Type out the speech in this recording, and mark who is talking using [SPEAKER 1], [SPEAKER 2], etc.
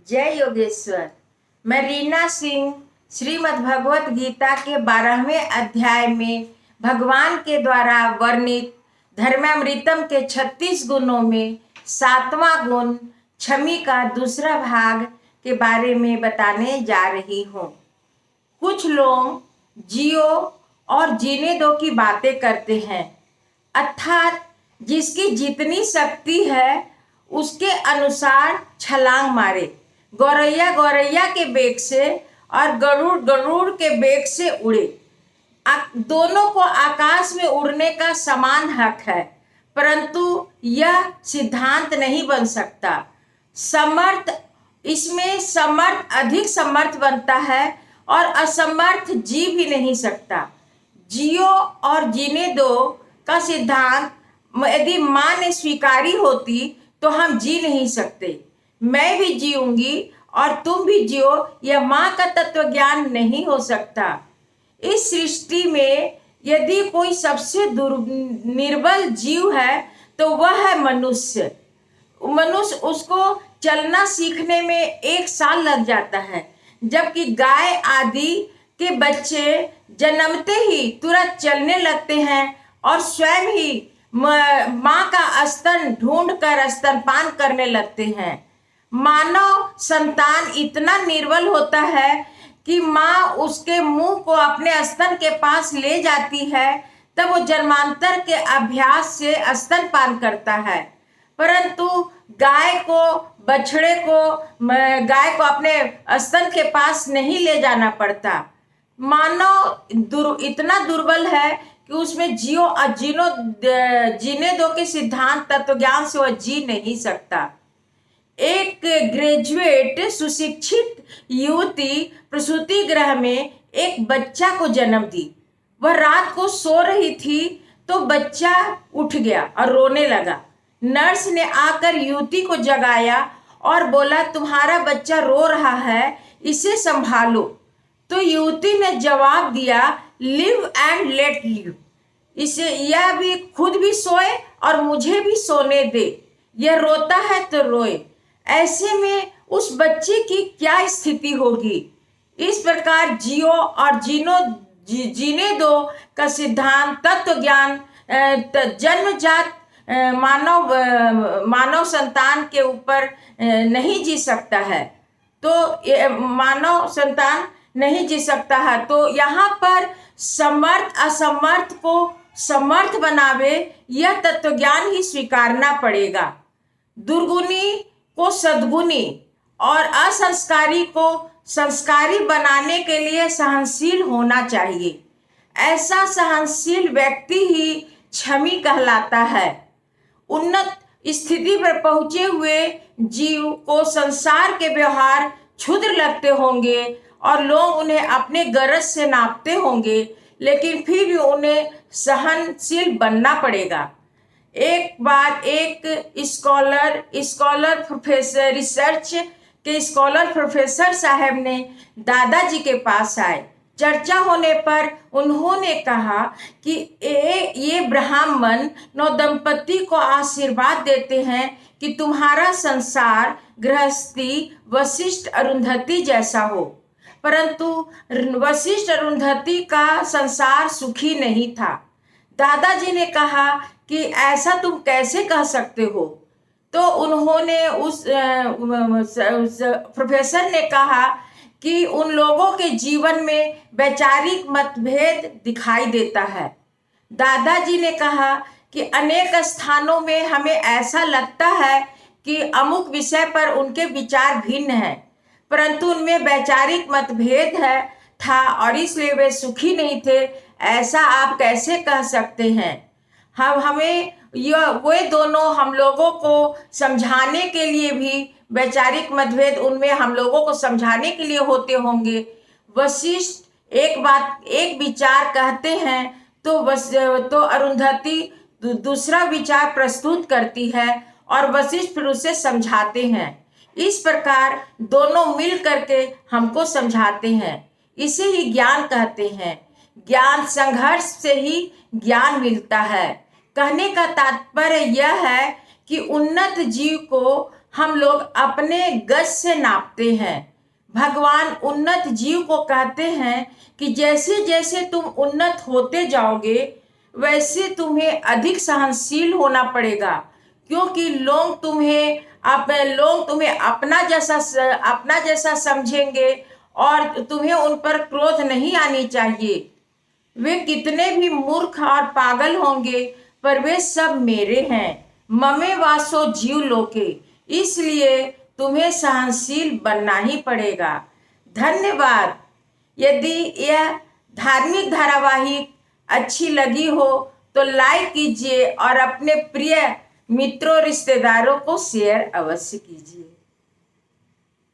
[SPEAKER 1] जय योगेश्वर। मैं रीना सिंह श्रीमद् भगवत गीता के 12वें अध्याय में भगवान के द्वारा वर्णित धर्मामृतम के 36 गुणों में 7वां गुण क्षमी का दूसरा भाग के बारे में बताने जा रही हूँ। कुछ लोग जियो और जीने दो की बातें करते हैं, अर्थात जिसकी जितनी शक्ति है उसके अनुसार छलांग मारे। गौरैया गौरैया के बेग से और गरुड़ गरुड़ के बेग से उड़े। दोनों को आकाश में उड़ने का समान हक है, परंतु यह सिद्धांत नहीं बन सकता। इसमें समर्थ अधिक समर्थ बनता है और असमर्थ जी भी नहीं सकता। जियो और जीने दो का सिद्धांत यदि माँ ने स्वीकारी होती तो हम जी नहीं सकते। मैं भी जीऊंगी और तुम भी जियो, यह माँ का तत्व ज्ञान नहीं हो सकता। इस सृष्टि में यदि कोई सबसे निर्बल जीव है तो वह है मनुष्य। उसको चलना सीखने में 1 साल लग जाता है, जबकि गाय आदि के बच्चे जन्मते ही तुरंत चलने लगते हैं और स्वयं ही माँ का स्तन ढूंढकर स्तनपान करने लगते हैं। मानव संतान इतना निर्बल होता है कि माँ उसके मुंह को अपने स्तन के पास ले जाती है, तब वो जन्मांतर के अभ्यास से स्तनपान करता है। परंतु गाय को अपने स्तन के पास नहीं ले जाना पड़ता। मानव इतना दुर्बल है कि उसमें जीने दो के सिद्धांत तत्व ज्ञान से वह जी नहीं सकता। एक ग्रेजुएट सुशिक्षित युवती प्रसूति गृह में एक बच्चा को जन्म दी। वह रात को सो रही थी तो बच्चा उठ गया और रोने लगा। नर्स ने आकर युवती को जगाया और बोला, तुम्हारा बच्चा रो रहा है, इसे संभालो। तो युवती ने जवाब दिया, लिव एंड लेट लिव। इसे यह भी खुद भी सोए और मुझे भी सोने दे। यह रोता है तो रोए। ऐसे में उस बच्चे की क्या स्थिति होगी। इस प्रकार जियो और जीने दो का सिद्धांत तत्व ज्ञान जन्मजात मानव संतान के ऊपर नहीं जी सकता है। तो मानव संतान नहीं जी सकता है। तो यहाँ पर समर्थ असमर्थ को समर्थ बनावे, यह तत्व ज्ञान ही स्वीकारना पड़ेगा। दुर्गुणी को सद्गुणी और असंस्कारी को संस्कारी बनाने के लिए सहनशील होना चाहिए। ऐसा सहनशील व्यक्ति ही क्षमी कहलाता है। उन्नत स्थिति पर पहुंचे हुए जीव को संसार के व्यवहार क्षुद्र लगते होंगे और लोग उन्हें अपने गरज से नापते होंगे, लेकिन फिर भी उन्हें सहनशील बनना पड़ेगा। एक बार एक स्कॉलर प्रोफेसर रिसर्च के स्कॉलर प्रोफेसर साहब ने दादाजी के पास आए। चर्चा होने पर उन्होंने कहा कि ये ब्राह्मण नवदंपति को आशीर्वाद देते हैं कि तुम्हारा संसार गृहस्थी वशिष्ठ अरुंधति जैसा हो, परंतु वशिष्ठ अरुंधति का संसार सुखी नहीं था। दादाजी ने कहा कि ऐसा तुम कैसे कह सकते हो। तो उन्होंने उस प्रोफेसर ने कहा कि उन लोगों के जीवन में वैचारिक मतभेद दिखाई देता है। दादाजी ने कहा कि अनेक स्थानों में हमें ऐसा लगता है कि अमुक विषय पर उनके विचार भिन्न हैं, परंतु उनमें वैचारिक मतभेद था और इसलिए वे सुखी नहीं थे। ऐसा आप कैसे कह सकते हैं। वे दोनों हम लोगों को समझाने के लिए भी वैचारिक मतभेद उनमें हम लोगों को समझाने के लिए होते होंगे। वशिष्ठ एक विचार कहते हैं तो अरुंधति दूसरा विचार प्रस्तुत करती है और वशिष्ठ फिर उसे समझाते हैं। इस प्रकार दोनों मिल करके हमको समझाते हैं। इसे ही ज्ञान कहते हैं। ज्ञान संघर्ष से ही ज्ञान मिलता है। कहने का तात्पर्य यह है कि उन्नत जीव को हम लोग अपने गज से नापते हैं। भगवान उन्नत जीव को कहते हैं कि जैसे जैसे तुम उन्नत होते जाओगे वैसे तुम्हें अधिक सहनशील होना पड़ेगा, क्योंकि लोग तुम्हें अपना जैसा समझेंगे और तुम्हें उन पर क्रोध नहीं आनी चाहिए। वे कितने भी मूर्ख और पागल होंगे पर वे सब मेरे हैं। ममे वासो जीव लोके, इसलिए तुम्हें सहनशील बनना ही पड़ेगा। धन्यवाद। यदि यह धार्मिक धारावाहिक अच्छी लगी हो तो लाइक कीजिए और अपने प्रिय मित्रों रिश्तेदारों को शेयर अवश्य कीजिए।